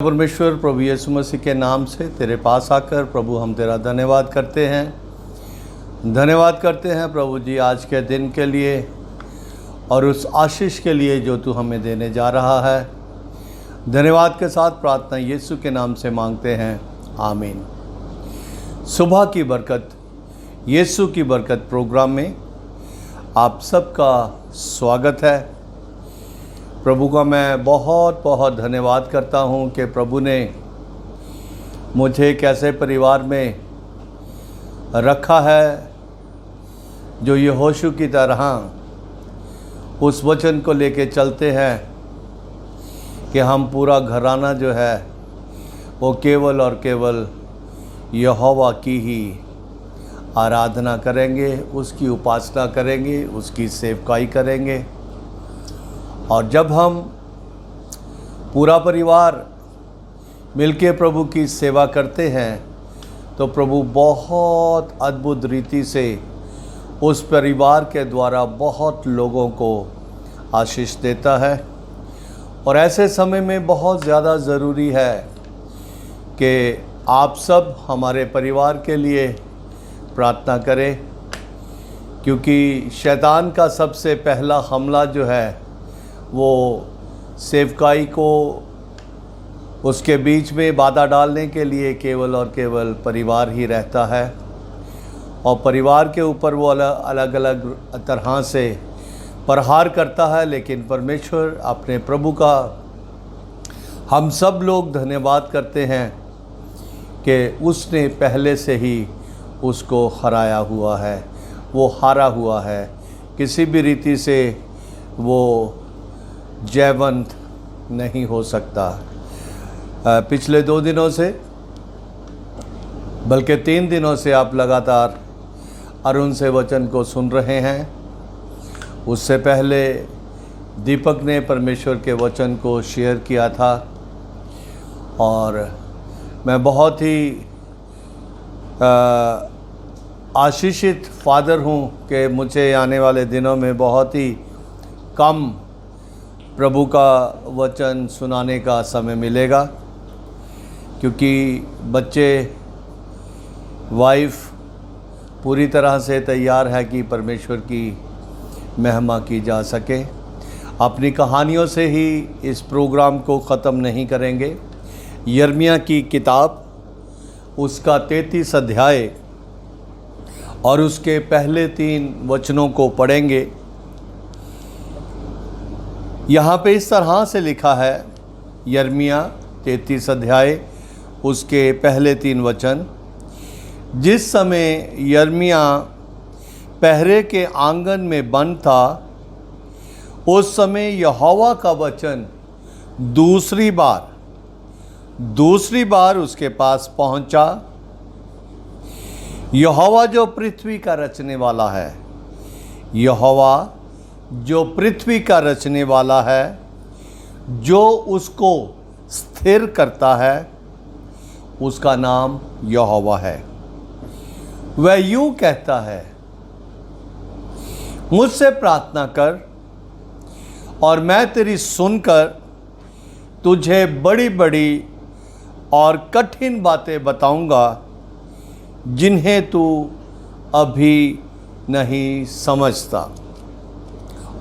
परमेश्वर प्रभु यीशु मसीह के नाम से तेरे पास आकर प्रभु हम तेरा धन्यवाद करते हैं प्रभु जी आज के दिन के लिए और उस आशीष के लिए जो तू हमें देने जा रहा है। धन्यवाद के साथ प्रार्थना यीशु के नाम से मांगते हैं, आमीन। सुबह की बरकत, यीशु की बरकत प्रोग्राम में आप सबका स्वागत है। प्रभु का मैं बहुत बहुत धन्यवाद करता हूँ कि प्रभु ने मुझे एक ऐसे परिवार में रखा है जो यहोशू की तरह उस वचन को लेके चलते हैं कि हम पूरा घराना जो है वो केवल और केवल यहोवा की ही आराधना करेंगे, उसकी उपासना करेंगे, उसकी सेवकाई करेंगे। और जब हम पूरा परिवार मिलके प्रभु की सेवा करते हैं तो प्रभु बहुत अद्भुत रीति से उस परिवार के द्वारा बहुत लोगों को आशीष देता है। और ऐसे समय में बहुत ज़्यादा ज़रूरी है कि आप सब हमारे परिवार के लिए प्रार्थना करें, क्योंकि शैतान का सबसे पहला हमला जो है वो सेवकाई को उसके बीच में बाधा डालने के लिए केवल और केवल परिवार ही रहता है। और परिवार के ऊपर वो अलग अलग तरह से प्रहार करता है, लेकिन परमेश्वर अपने प्रभु का हम सब लोग धन्यवाद करते हैं कि उसने पहले से ही उसको हराया हुआ है, वो हारा हुआ है। किसी भी रीति से वो जयवंत नहीं हो सकता। पिछले 2 दिनों से बल्कि 3 दिनों से आप लगातार अरुण से वचन को सुन रहे हैं। उससे पहले दीपक ने परमेश्वर के वचन को शेयर किया था और मैं बहुत ही आशीषित फादर हूँ कि मुझे आने वाले दिनों में बहुत ही कम प्रभु का वचन सुनाने का समय मिलेगा, क्योंकि बच्चे, वाइफ पूरी तरह से तैयार है कि परमेश्वर की महिमा की जा सके। अपनी कहानियों से ही इस प्रोग्राम को ख़त्म नहीं करेंगे। यिर्मयाह की किताब उसका 33 अध्याय और उसके पहले 3 वचनों को पढ़ेंगे। यहाँ पे इस तरह से लिखा है, यिर्मयाह 33 अध्याय उसके पहले 3 वचन। जिस समय यिर्मयाह पहरे के आंगन में बंद था, उस समय यहोवा का वचन दूसरी बार उसके पास पहुंचा। यहोवा जो पृथ्वी का रचने वाला है, यहोवा जो पृथ्वी का रचने वाला है, जो उसको स्थिर करता है, उसका नाम यहोवा है। वह यूं कहता है, मुझसे प्रार्थना कर और मैं तेरी सुनकर तुझे बड़ी बड़ी और कठिन बातें बताऊंगा जिन्हें तू अभी नहीं समझता।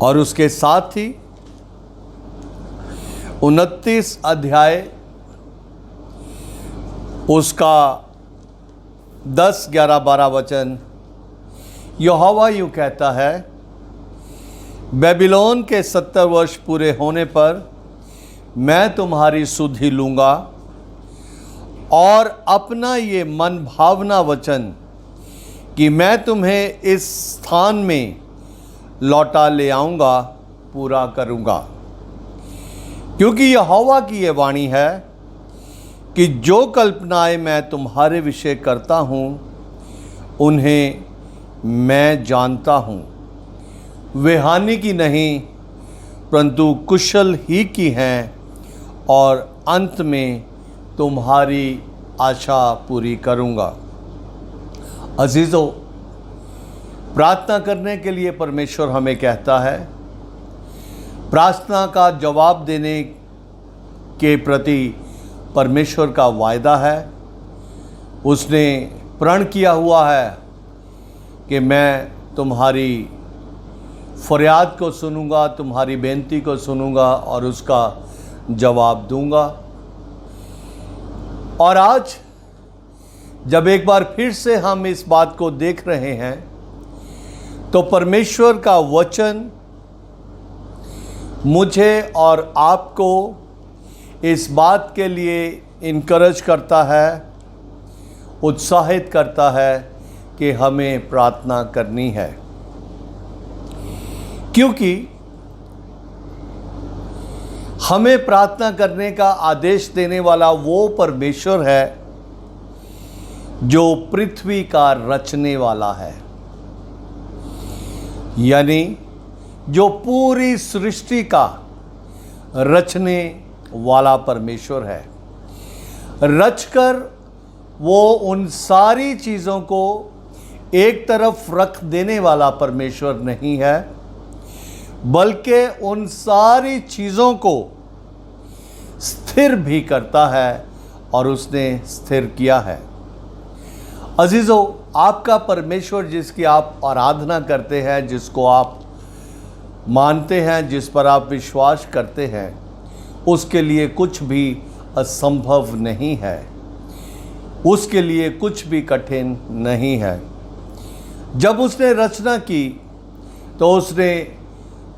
और उसके साथ ही 29 अध्याय उसका 10, 11, 12 वचन यहोवा यूँ कहता है, बेबीलोन के 70 वर्ष पूरे होने पर मैं तुम्हारी सुधि लूँगा और अपना ये मन भावना वचन कि मैं तुम्हें इस स्थान में लौटा ले आऊँगा पूरा करूँगा। क्योंकि यहोवा की ये वाणी है कि जो कल्पनाएं मैं तुम्हारे विषय करता हूँ उन्हें मैं जानता हूँ। वे हानि की नहीं परंतु कुशल ही की हैं और अंत में तुम्हारी आशा पूरी करूँगा। अजीज़ों, प्रार्थना करने के लिए परमेश्वर हमें कहता है, प्रार्थना का जवाब देने के प्रति परमेश्वर का वायदा है, उसने प्रण किया हुआ है कि मैं तुम्हारी फरियाद को सुनूंगा, तुम्हारी बेनती को सुनूंगा और उसका जवाब दूंगा। और आज जब एक बार फिर से हम इस बात को देख रहे हैं तो परमेश्वर का वचन मुझे और आपको इस बात के लिए इनकरेज करता है, उत्साहित करता है कि हमें प्रार्थना करनी है, क्योंकि हमें प्रार्थना करने का आदेश देने वाला वो परमेश्वर है जो पृथ्वी का रचने वाला है, यानी जो पूरी सृष्टि का रचने वाला परमेश्वर है। रचकर वो उन सारी चीज़ों को एक तरफ रख देने वाला परमेश्वर नहीं है, बल्कि उन सारी चीज़ों को स्थिर भी करता है और उसने स्थिर किया है। अजीज़ों, आपका परमेश्वर जिसकी आप आराधना करते हैं, जिसको आप मानते हैं, जिस पर आप विश्वास करते हैं, उसके लिए कुछ भी असंभव नहीं है, उसके लिए कुछ भी कठिन नहीं है। जब उसने रचना की तो उसने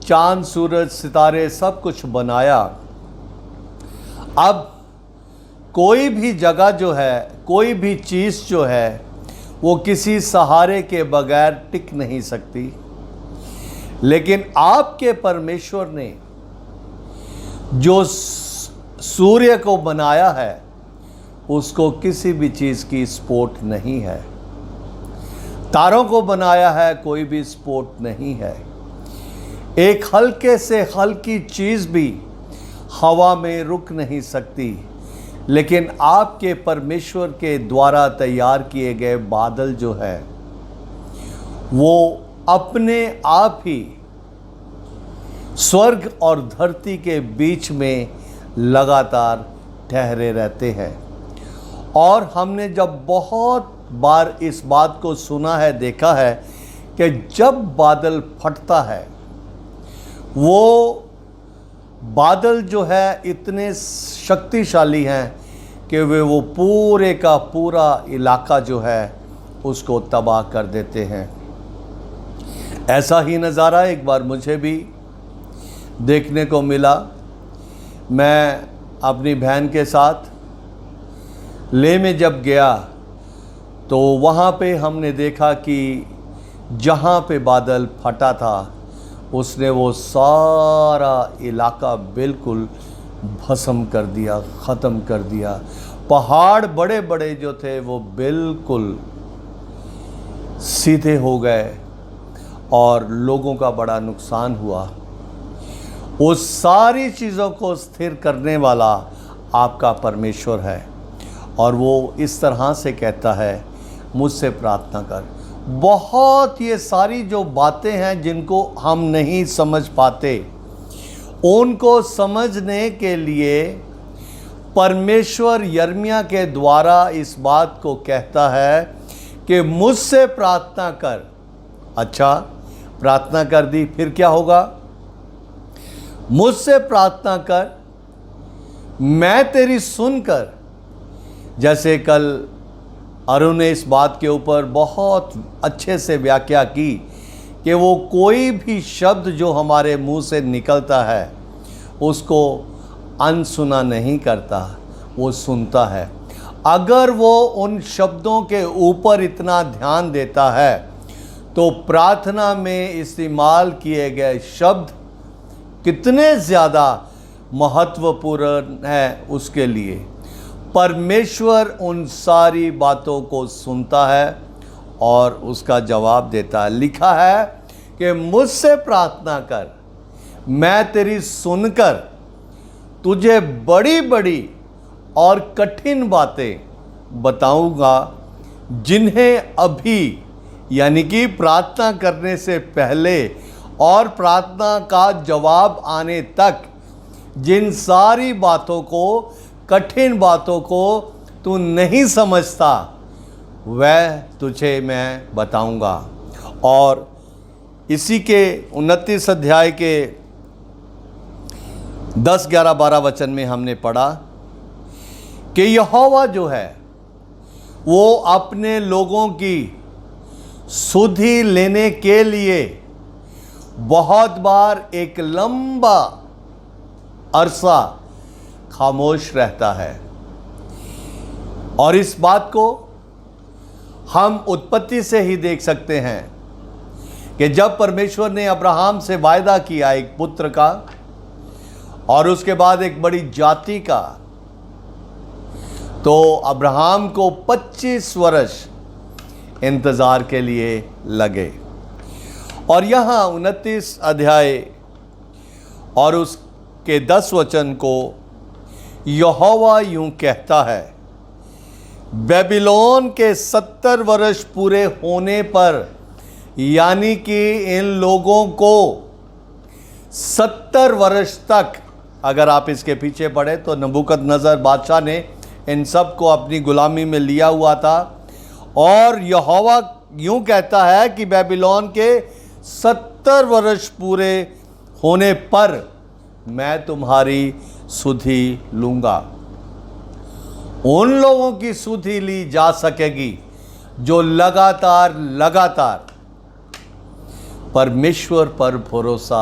चांद, सूरज, सितारे सब कुछ बनाया। अब कोई भी जगह जो है, कोई भी चीज़ जो है, वो किसी सहारे के बगैर टिक नहीं सकती, लेकिन आपके परमेश्वर ने जो सूर्य को बनाया है उसको किसी भी चीज़ की सपोर्ट नहीं है। तारों को बनाया है, कोई भी सपोर्ट नहीं है। एक हल्के से हल्की चीज़ भी हवा में रुक नहीं सकती, लेकिन आपके परमेश्वर के द्वारा तैयार किए गए बादल जो है वो अपने आप ही स्वर्ग और धरती के बीच में लगातार ठहरे रहते हैं। और हमने जब बहुत बार इस बात को सुना है, देखा है कि जब बादल फटता है, वो बादल जो है इतने शक्तिशाली हैं कि वे वो पूरे का पूरा इलाका जो है उसको तबाह कर देते हैं। ऐसा ही नज़ारा एक बार मुझे भी देखने को मिला। मैं अपनी बहन के साथ लेह में जब गया तो वहाँ पे हमने देखा कि जहाँ पे बादल फटा था उसने वो सारा इलाका बिल्कुल भस्म कर दिया, ख़त्म कर दिया। पहाड़ बड़े बड़े जो थे वो बिल्कुल सीधे हो गए और लोगों का बड़ा नुकसान हुआ। उस सारी चीज़ों को स्थिर करने वाला आपका परमेश्वर है और वो इस तरह से कहता है, मुझसे प्रार्थना कर। बहुत ये सारी जो बातें हैं जिनको हम नहीं समझ पाते, उनको समझने के लिए परमेश्वर यिर्मयाह के द्वारा इस बात को कहता है कि मुझसे प्रार्थना कर। अच्छा, प्रार्थना कर दी, फिर क्या होगा? मुझसे प्रार्थना कर, मैं तेरी सुनकर। जैसे कल अरुण ने इस बात के ऊपर बहुत अच्छे से व्याख्या की कि वो कोई भी शब्द जो हमारे मुंह से निकलता है उसको अनसुना नहीं करता, वो सुनता है। अगर वो उन शब्दों के ऊपर इतना ध्यान देता है तो प्रार्थना में इस्तेमाल किए गए शब्द कितने ज़्यादा महत्वपूर्ण है उसके लिए। परमेश्वर उन सारी बातों को सुनता है और उसका जवाब देता है। लिखा है कि मुझसे प्रार्थना कर, मैं तेरी सुनकर तुझे बड़ी बड़ी और कठिन बातें बताऊंगा जिन्हें अभी, यानी कि प्रार्थना करने से पहले और प्रार्थना का जवाब आने तक, जिन सारी बातों को कठिन बातों को तू नहीं समझता वह तुझे मैं बताऊंगा। और इसी के 29 अध्याय के 10, 11, 12 वचन में हमने पढ़ा कि यहोवा जो है वो अपने लोगों की सुधि लेने के लिए बहुत बार एक लंबा अरसा खामोश रहता है। और इस बात को हम उत्पत्ति से ही देख सकते हैं कि जब परमेश्वर ने अब्राहम से वायदा किया एक पुत्र का और उसके बाद एक बड़ी जाति का, तो अब्राहम को 25 वर्ष इंतज़ार के लिए लगे। और यहाँ 29 अध्याय और उसके 10 वचन को यहोवा यूं कहता है, बेबीलोन के 70 वर्ष पूरे होने पर, यानी कि इन लोगों को 70 वर्ष तक, अगर आप इसके पीछे पढ़े तो नबूकदनेस्सर बादशाह ने इन सब को अपनी गुलामी में लिया हुआ था। और यहोवा यूं कहता है कि बेबीलोन के 70 वर्ष पूरे होने पर मैं तुम्हारी सुधि लूँगा। उन लोगों की सुधि ली जा सकेगी जो लगातार परमेश्वर पर भरोसा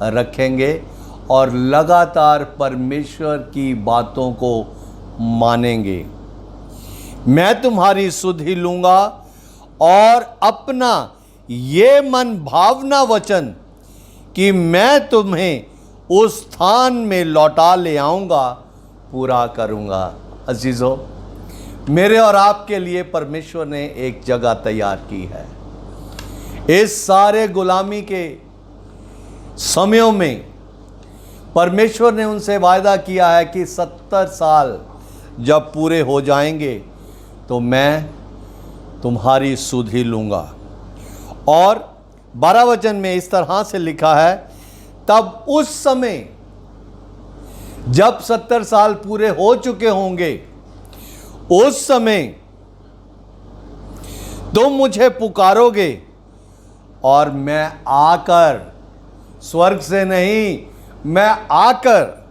रखेंगे और लगातार परमेश्वर की बातों को मानेंगे। मैं तुम्हारी सुधि लूँगा और अपना ये मन भावना वचन कि मैं तुम्हें उस स्थान में लौटा ले आऊँगा पूरा करूँगा। अजीज़ों, मेरे और आपके लिए परमेश्वर ने एक जगह तैयार की है। इस सारे गुलामी के समयों में परमेश्वर ने उनसे वायदा किया है कि 70 साल जब पूरे हो जाएंगे तो मैं तुम्हारी सुधि लूँगा। और 12 वचन में इस तरह से लिखा है, तब उस समय जब 70 साल पूरे हो चुके होंगे, उस समय तुम मुझे पुकारोगे और मैं आकर, स्वर्ग से नहीं, मैं आकर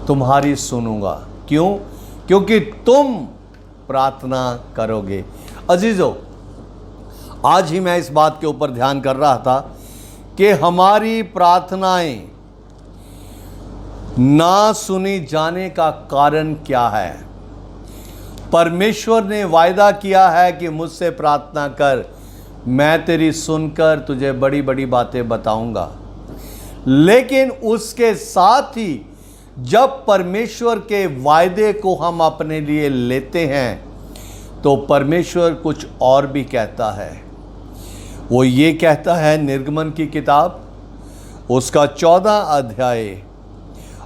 तुम्हारी सुनूंगा। क्यों? क्योंकि तुम प्रार्थना करोगे। अजीजों, आज ही मैं इस बात के ऊपर ध्यान कर रहा था कि हमारी प्रार्थनाएं ना सुनी जाने का कारण क्या है। परमेश्वर ने वायदा किया है कि मुझसे प्रार्थना कर, मैं तेरी सुनकर तुझे बड़ी बड़ी बातें बताऊंगा। लेकिन उसके साथ ही जब परमेश्वर के वायदे को हम अपने लिए लेते हैं तो परमेश्वर कुछ और भी कहता है। वो ये कहता है, निर्गमन की किताब उसका 14 अध्याय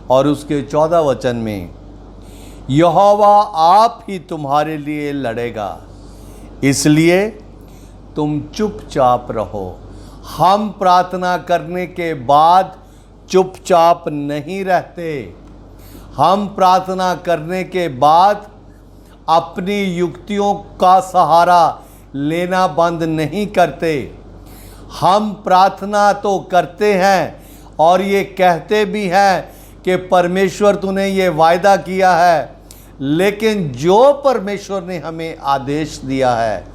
और उसके 14 वचन में, यहोवा आप ही तुम्हारे लिए लड़ेगा, इसलिए तुम चुपचाप रहो। हम प्रार्थना करने के बाद चुपचाप नहीं रहते। हम प्रार्थना करने के बाद अपनी युक्तियों का सहारा लेना बंद नहीं करते। हम प्रार्थना तो करते हैं और ये कहते भी हैं कि परमेश्वर तूने ये वायदा किया है, लेकिन जो परमेश्वर ने हमें आदेश दिया है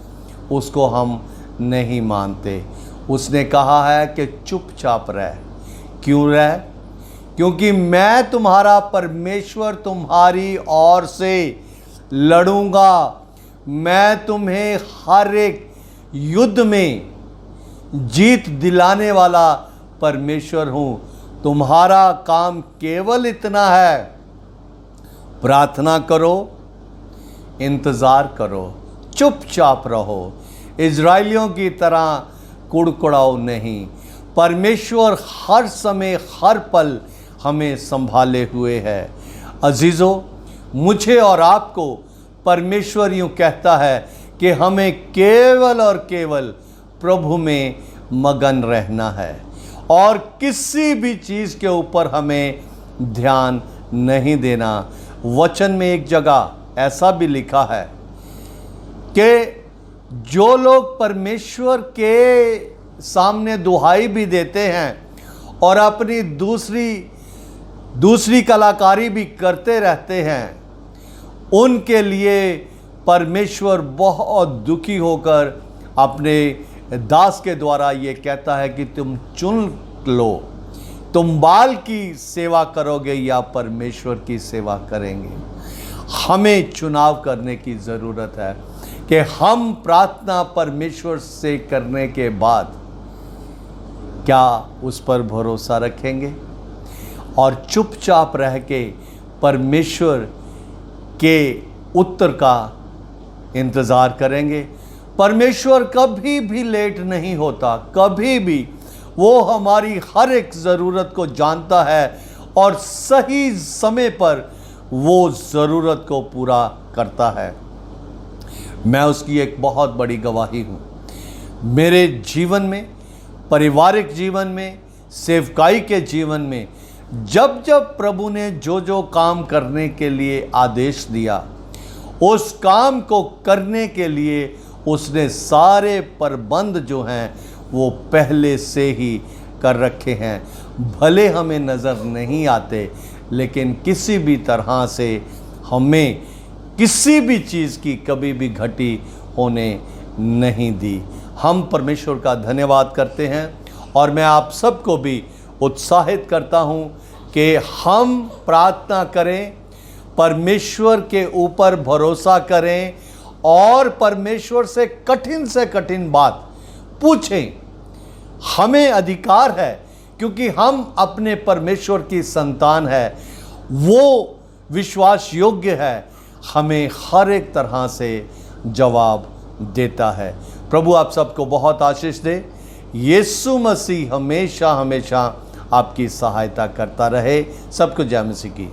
उसको हम नहीं मानते। उसने कहा है कि चुपचाप रह। क्यों रह? क्योंकि मैं तुम्हारा परमेश्वर तुम्हारी ओर से लड़ूंगा। मैं तुम्हें हर एक युद्ध में जीत दिलाने वाला परमेश्वर हूँ। तुम्हारा काम केवल इतना है, प्रार्थना करो, इंतज़ार करो, चुपचाप रहो। इज़राइलियों की तरह कुड़कुड़ाओ नहीं। परमेश्वर हर समय हर पल हमें संभाले हुए है। अजीज़ों, मुझे और आपको परमेश्वर यूँ कहता है कि हमें केवल और केवल प्रभु में मगन रहना है और किसी भी चीज़ के ऊपर हमें ध्यान नहीं देना। वचन में एक जगह ऐसा भी लिखा है कि जो लोग परमेश्वर के सामने दुहाई भी देते हैं और अपनी दूसरी कलाकारी भी करते रहते हैं, उनके लिए परमेश्वर बहुत दुखी होकर अपने दास के द्वारा ये कहता है कि तुम चुन लो, तुम बाल की सेवा करोगे या परमेश्वर की सेवा करेंगे। हमें चुनाव करने की ज़रूरत है कि हम प्रार्थना परमेश्वर से करने के बाद क्या उस पर भरोसा रखेंगे और चुपचाप रह के परमेश्वर के उत्तर का इंतज़ार करेंगे। परमेश्वर कभी भी लेट नहीं होता, कभी भी। वो हमारी हर एक ज़रूरत को जानता है और सही समय पर वो ज़रूरत को पूरा करता है। मैं उसकी एक बहुत बड़ी गवाही हूँ। मेरे जीवन में, पारिवारिक जीवन में, सेवकाई के जीवन में जब जब प्रभु ने जो जो काम करने के लिए आदेश दिया, उस काम को करने के लिए उसने सारे प्रबंध जो हैं वो पहले से ही कर रखे हैं। भले हमें नज़र नहीं आते, लेकिन किसी भी तरह से हमें किसी भी चीज़ की कभी भी घटी होने नहीं दी। हम परमेश्वर का धन्यवाद करते हैं और मैं आप सबको भी उत्साहित करता हूं कि हम प्रार्थना करें, परमेश्वर के ऊपर भरोसा करें और परमेश्वर से कठिन बात पूछें। हमें अधिकार है क्योंकि हम अपने परमेश्वर की संतान है, वो विश्वास योग्य है, हमें हर एक तरह से जवाब देता है। प्रभु आप सबको बहुत आशीष दे। यीशु मसीह हमेशा हमेशा आपकी सहायता करता रहे। सबको जय मसीह की।